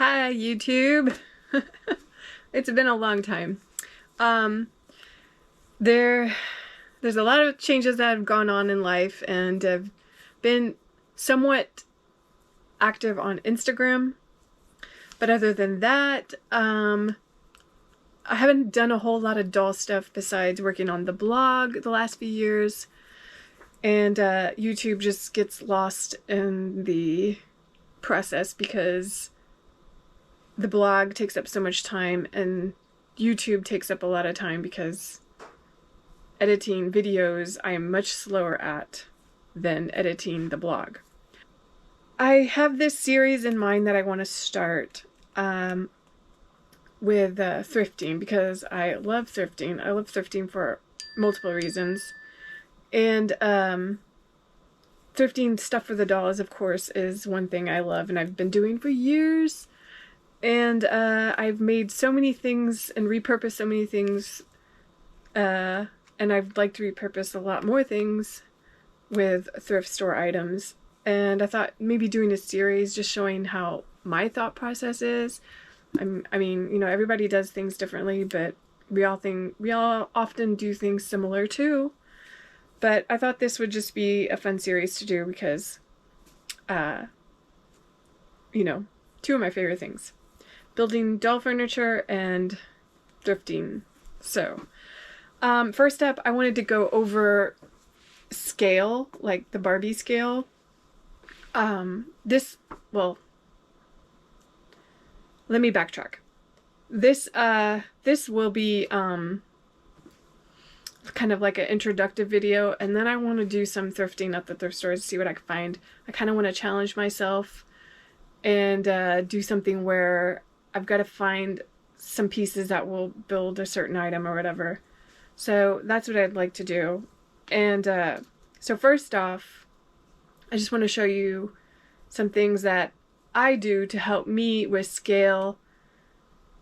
Hi, YouTube. It's been a long time. There's a lot of changes that have gone on in life, and I've been somewhat active on Instagram. But other than that, I haven't done a whole lot of doll stuff besides working on the blog the last few years. And YouTube just gets lost in the process because the blog takes up so much time and YouTube takes up a lot of time because editing videos I am much slower at than editing the blog. I have this series in mind that I want to start with thrifting because I love thrifting. I love thrifting for multiple reasons. And thrifting stuff for the dolls, of course, is one thing I love and I've been doing for years. And I've made so many things and repurposed so many things. And I'd like to repurpose a lot more things with thrift store items. And I thought maybe doing a series just showing how my thought process is. I mean, you know, everybody does things differently, but we all often do things similar too. But I thought this would just be a fun series to do because, you know, two of my favorite things. Building doll furniture and thrifting. So, first up, I wanted to go over scale, like the Barbie scale. Let me backtrack. This will be, kind of like an introductory video, and then I want to do some thrifting at the thrift stores to see what I can find. I kind of want to challenge myself and do something where I've got to find some pieces that will build a certain item or whatever. So that's what I'd like to do. And so first off, I just want to show you some things that I do to help me with scale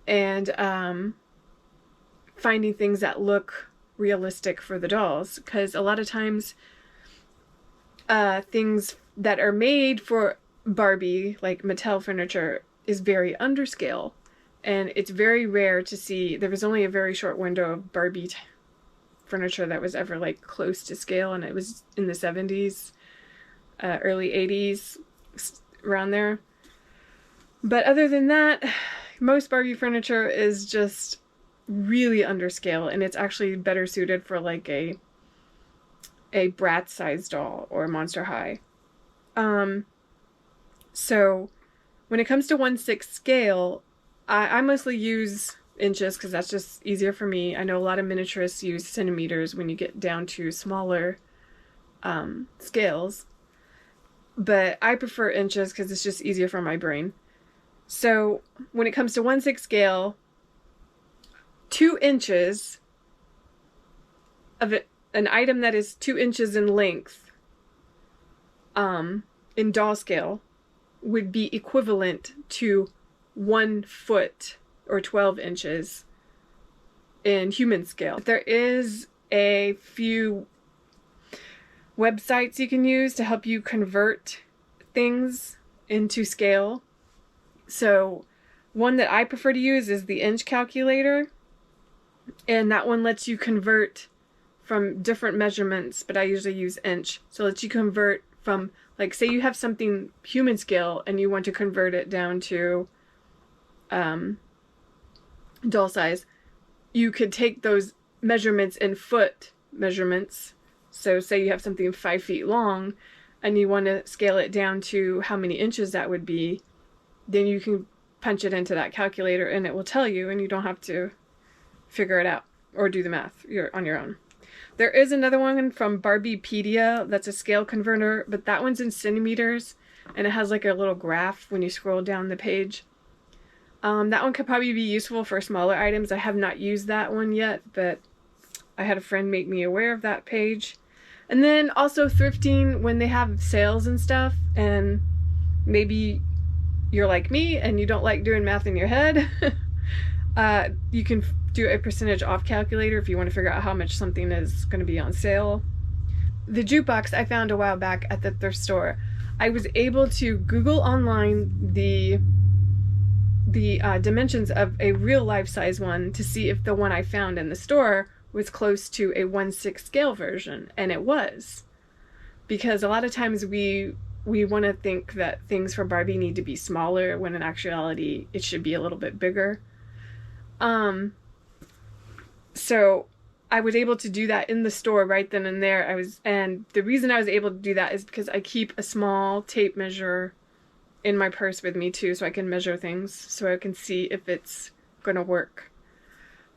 and finding things that look realistic for the dolls, because a lot of times things that are made for Barbie, like Mattel furniture, is very underscale, and it's very rare to see. There was only a very short window of Barbie furniture that was ever like close to scale, and it was in the 70s, early 80s, around there. But other than that, most Barbie furniture is just really underscale, and it's actually better suited for like a Bratz size doll or Monster High. So when it comes to 1/6 scale, I mostly use inches because that's just easier for me. I know a lot of miniaturists use centimeters when you get down to smaller scales, but I prefer inches because it's just easier for my brain. So when it comes to 1/6 scale, 2 inches of it, an item that is 2 inches in length, in doll scale, would be equivalent to 1 foot or 12 inches in human scale. There is a few websites you can use to help you convert things into scale. So one that I prefer to use is the inch calculator. And that one lets you convert from different measurements, but I usually use inch. So it lets you convert from, like, say you have something human scale and you want to convert it down to doll size. You could take those measurements in foot measurements. So say you have something 5 feet long and you want to scale it down to how many inches that would be, then you can punch it into that calculator and it will tell you, and you don't have to figure it out or do the math. You're on your own. There is another one from Barbiepedia that's a scale converter, but that one's in centimeters and it has like a little graph when you scroll down the page. That one could probably be useful for smaller items. I have not used that one yet, but I had a friend make me aware of that page. And then also thrifting, when they have sales and stuff, and maybe you're like me and you don't like doing math in your head, you can do a percentage off calculator if you want to figure out how much something is going to be on sale. The jukebox I found a while back at the thrift store, I was able to Google online the the dimensions of a real life-size one to see if the one I found in the store was close to a 1/6 scale version, and it was. Because a lot of times we want to think that things for Barbie need to be smaller when in actuality it should be a little bit bigger. So I was able to do that in the store right then and there. And the reason I was able to do that is because I keep a small tape measure in my purse with me too, so I can measure things, so I can see if it's gonna work.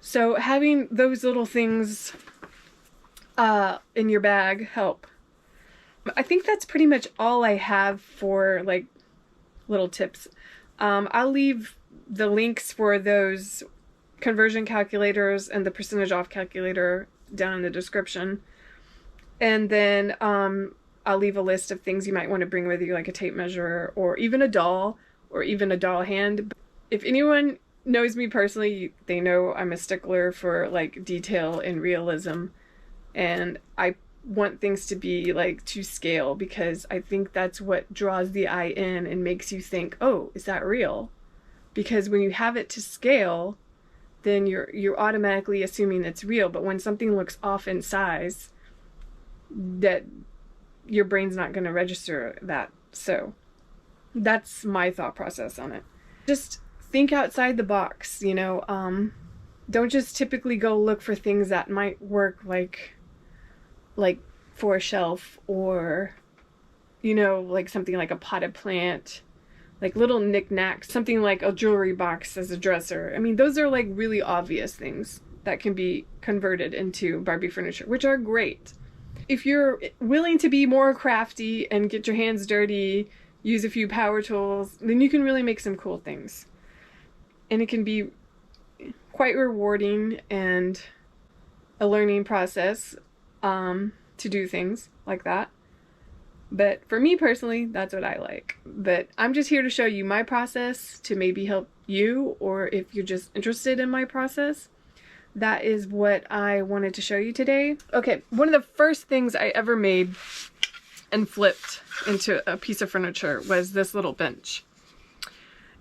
So having those little things in your bag help. I think that's pretty much all I have for like little tips. I'll leave the links for those conversion calculators and the percentage off calculator down in the description. And then I'll leave a list of things you might want to bring with you, like a tape measure or even a doll or even a doll hand. If anyone knows me personally, they know I'm a stickler for like detail and realism, and I want things to be like to scale because I think that's what draws the eye in and makes you think, oh, is that real? Because when you have it to scale, then you're automatically assuming it's real. But when something looks off in size, that your brain's not going to register that. So that's my thought process on it. Just think outside the box, you know. Don't just typically go look for things that might work like for a shelf, or, you know, like something like a potted plant, like little knickknacks, something like a jewelry box as a dresser. I mean, those are like really obvious things that can be converted into Barbie furniture, which are great. If you're willing to be more crafty and get your hands dirty, use a few power tools, then you can really make some cool things. And it can be quite rewarding and a learning process to do things like that. But for me personally, that's what I like. But I'm just here to show you my process to maybe help you, or if you're just interested in my process. That is what I wanted to show you today. Okay, one of the first things I ever made and flipped into a piece of furniture was this little bench.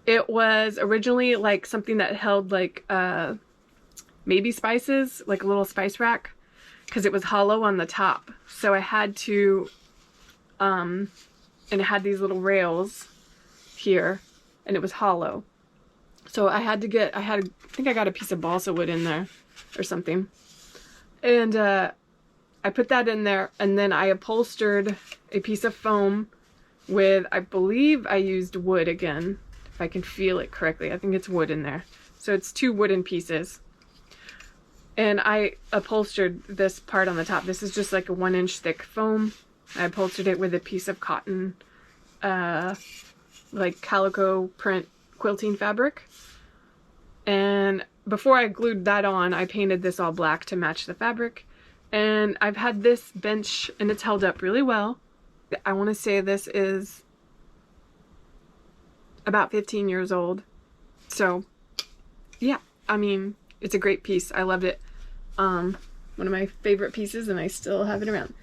It was originally like something that held like maybe spices, like a little spice rack, because it was hollow on the top. So I had to, and it had these little rails here, and it was hollow. So I think I got a piece of balsa wood in there or something. And I put that in there, and then I upholstered a piece of foam with, I believe I used wood again, if I can feel it correctly. I think it's wood in there. So it's 2 wooden pieces. And I upholstered this part on the top. This is just like a 1-inch thick foam. I upholstered it with a piece of cotton, like calico print quilting fabric. And before I glued that on, I painted this all black to match the fabric. And I've had this bench, and it's held up really well. I want to say this is about 15 years old. So, yeah, I mean, it's a great piece. I loved it. One of my favorite pieces, and I still have it around.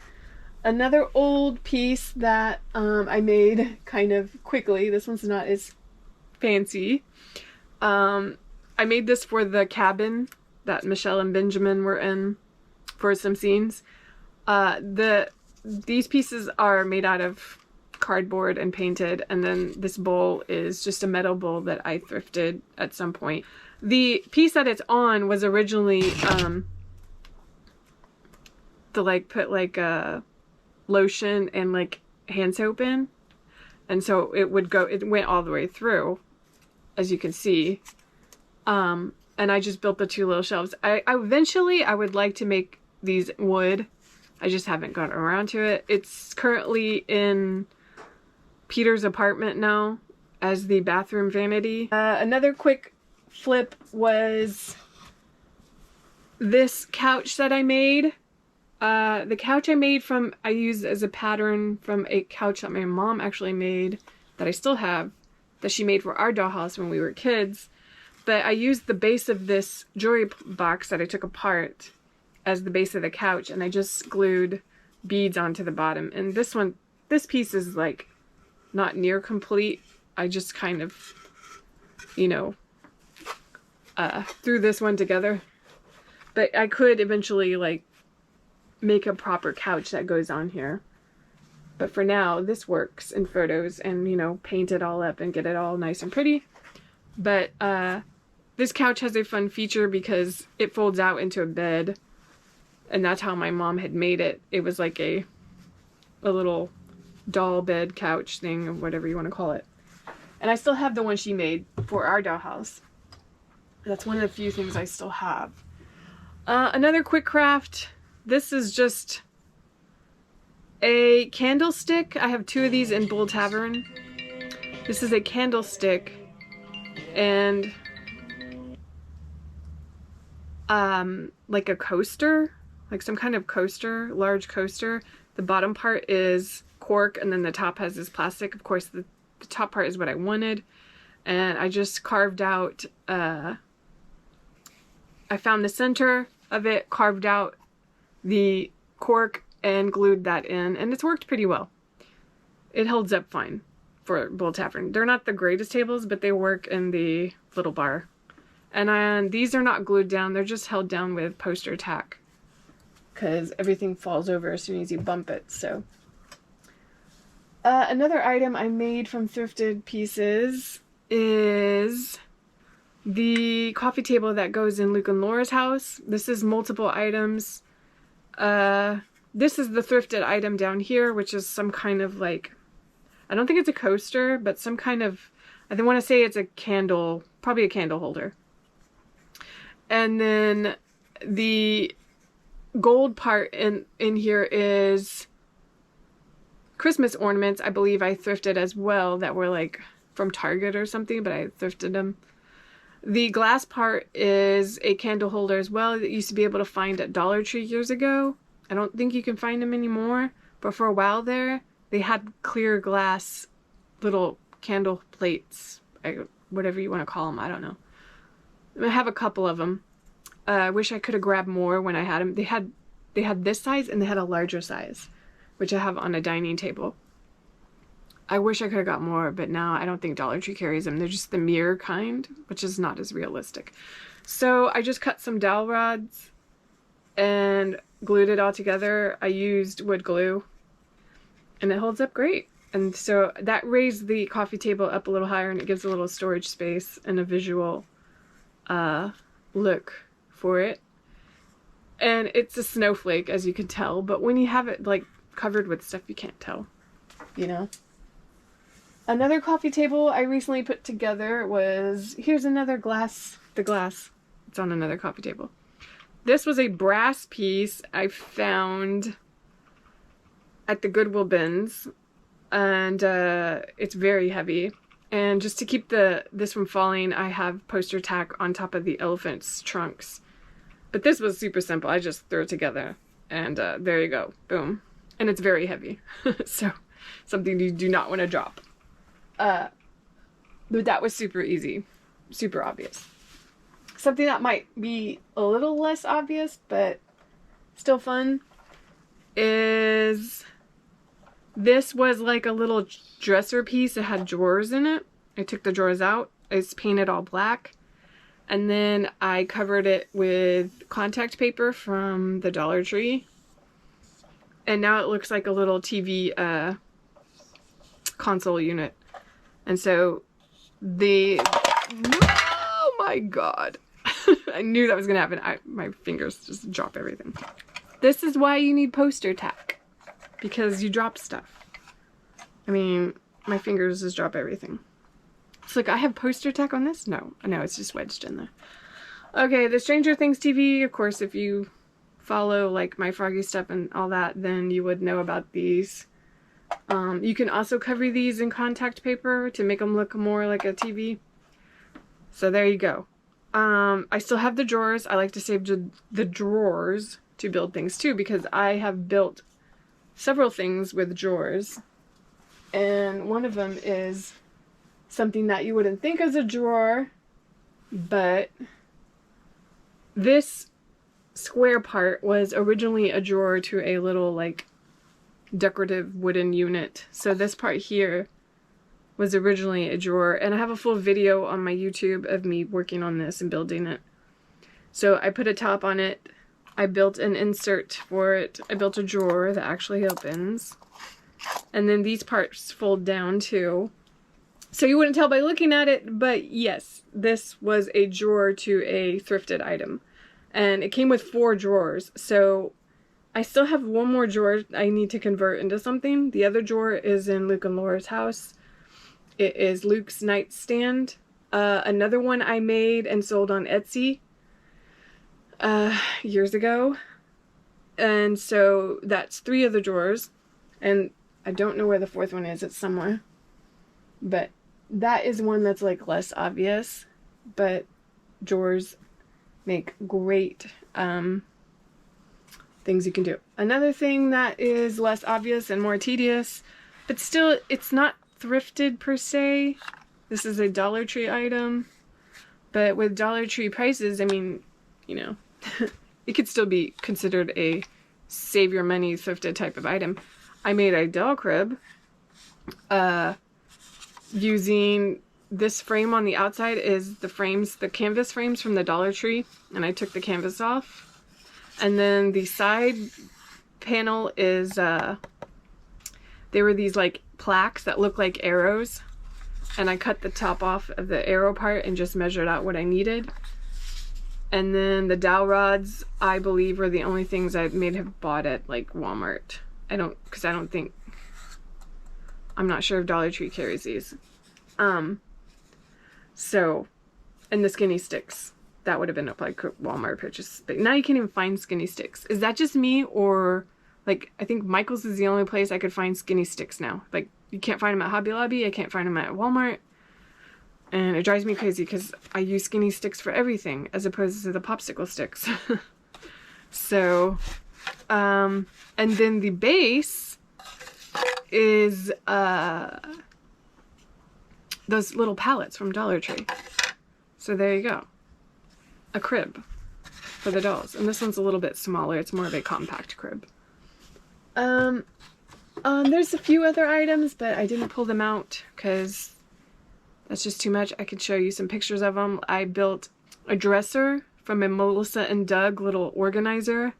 Another old piece that I made kind of quickly. This one's not as fancy. I made this for the cabin that Michelle and Benjamin were in for some scenes. These pieces are made out of cardboard and painted, and then this bowl is just a metal bowl that I thrifted at some point. The piece that it's on was originally to like put like a lotion and like hand soap in, and so it went all the way through, as you can see. And I just built the 2 little shelves. Eventually I would like to make these wood. I just haven't gotten around to it. It's currently in Peter's apartment now as the bathroom vanity. Another quick flip was this couch that I made. The couch I used as a pattern from a couch that my mom actually made, that I still have, that she made for our dollhouse when we were kids. But I used the base of this jewelry box that I took apart as the base of the couch, and I just glued beads onto the bottom. And this piece is like not near complete. I just kind of, you know, threw this one together. But I could eventually like make a proper couch that goes on here. But for now, this works in photos and, you know, paint it all up and get it all nice and pretty. But this couch has a fun feature because it folds out into a bed. And that's how my mom had made it. It was like a little doll bed couch thing, or whatever you want to call it. And I still have the one she made for our dollhouse. That's one of the few things I still have. Another quick craft. This is just a candlestick. I have 2 of these in Bull Tavern. This is a candlestick and like a coaster, like some kind of coaster, large coaster. The bottom part is cork and then the top has this plastic. Of course, the top part is what I wanted. And I just carved out, I found the center of it, carved out the cork and glued that in, and it's worked pretty well. It holds up fine for Bull Tavern. They're not the greatest tables, but they work in the little bar. And these are not glued down, they're just held down with poster tack because everything falls over as soon as you bump it, so. Another item I made from thrifted pieces is the coffee table that goes in Luke and Laura's house. This is multiple items. This is the thrifted item down here, which is some kind of like, I don't think it's a coaster, but some kind of, I want to say it's a candle, probably a candle holder. And then the gold part in here is Christmas ornaments. I believe I thrifted as well that were like from Target or something, but I thrifted them. The glass part is a candle holder as well that used to be able to find at Dollar Tree years ago. I don't think you can find them anymore, but for a while there, they had clear glass little candle plates, whatever you want to call them, I don't know. I have a couple of them. I wish I could have grabbed more when I had them. They had this size and they had a larger size, which I have on a dining table. I wish I could have got more, but now I don't think Dollar Tree carries them. They're just the mirror kind, which is not as realistic. So I just cut some dowel rods and glued it all together. I used wood glue and it holds up great. And so that raised the coffee table up a little higher and it gives a little storage space and a visual look for it. And it's a snowflake, as you can tell, but when you have it like covered with stuff, you can't tell, you know? Another coffee table I recently put together was, here's another glass, it's on another coffee table. This was a brass piece I found at the Goodwill bins, and it's very heavy. And just to keep this from falling, I have poster tack on top of the elephant's trunks. But this was super simple. I just threw it together, and there you go, boom. And it's very heavy, so something you do not want to drop. But that was super easy, super obvious. Something that might be a little less obvious, but still fun, is this was like a little dresser piece. It had drawers in it. I took the drawers out. It's painted all black. And then I covered it with contact paper from the Dollar Tree. And now it looks like a little TV console unit. And so oh my god. I knew that was gonna happen. My fingers just drop everything. This is why you need poster tack. Because you drop stuff. I mean, my fingers just drop everything. It's like, I have poster tack on this? No, it's just wedged in there. Okay, the Stranger Things TV, of course, if you follow like my Froggy stuff and all that, then you would know about these. You can also cover these in contact paper to make them look more like a TV. So there you go. I still have the drawers. I like to save the drawers to build things too, because I have built several things with drawers. And one of them is something that you wouldn't think is a drawer, but this square part was originally a drawer to a little like decorative wooden unit. So this part here was originally a drawer, and I have a full video on my YouTube of me working on this and building it. So I put a top on it, I built an insert for it, I built a drawer that actually opens, and then these parts fold down too. So you wouldn't tell by looking at it, but yes, this was a drawer to a thrifted item. And it came with 4 drawers, so I still have one more drawer I need to convert into something. The other drawer is in Luke and Laura's house. It is Luke's nightstand. Another one I made and sold on Etsy years ago. And so that's 3 of the drawers. And I don't know where the 4th one is. It's somewhere. But that is one that's like less obvious. But drawers make great things you can do. Another thing that is less obvious and more tedious, but still it's not thrifted per se. This is a Dollar Tree item, but with Dollar Tree prices, I mean, you know, it could still be considered a save your money thrifted type of item. I made a doll crib using this frame on the outside is the frames, the canvas frames from the Dollar Tree, and I took the canvas off. And then the side panel is, they were these like plaques that look like arrows, and I cut the top off of the arrow part and just measured out what I needed. And then the dowel rods, I believe, were the only things I may have bought at like Walmart. I'm not sure if Dollar Tree carries these. So, and the skinny sticks, that would have been up like Walmart purchase. But now you can't even find skinny sticks. Is that just me, or like, I think Michael's is the only place I could find skinny sticks now. Like, you can't find them at Hobby Lobby, I can't find them at Walmart. And it drives me crazy because I use skinny sticks for everything as opposed to the popsicle sticks. So, and then the base is those little pallets from Dollar Tree. So there you go. A crib for the dolls. And this one's a little bit smaller. It's more of a compact crib. There's a few other items, but I didn't pull them out because that's just too much. I could show you some pictures of them. I built a dresser from a Melissa and Doug little organizer.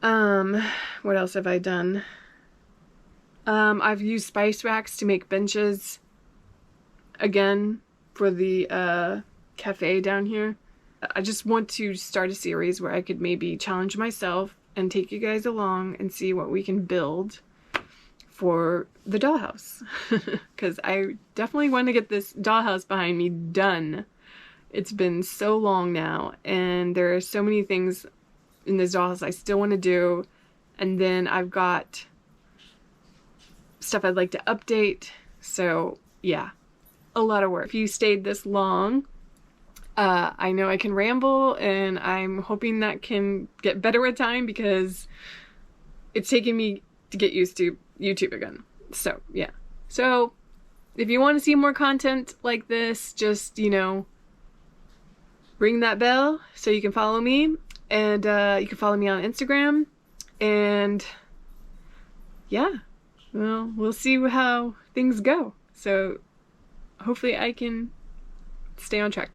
What else have I done? I've used spice racks to make benches. Again, for the cafe down here. I just want to start a series where I could maybe challenge myself and take you guys along and see what we can build for the dollhouse. Because I definitely want to get this dollhouse behind me done. It's been so long now, and there are so many things in this dollhouse I still want to do. And then I've got stuff I'd like to update. So yeah, a lot of work. If you stayed this long, I know I can ramble, and I'm hoping that can get better with time because it's taking me to get used to YouTube again. So yeah. So if you want to see more content like this, just, you know, ring that bell so you can follow me, and you can follow me on Instagram. And yeah, well, we'll see how things go. So hopefully I can stay on track.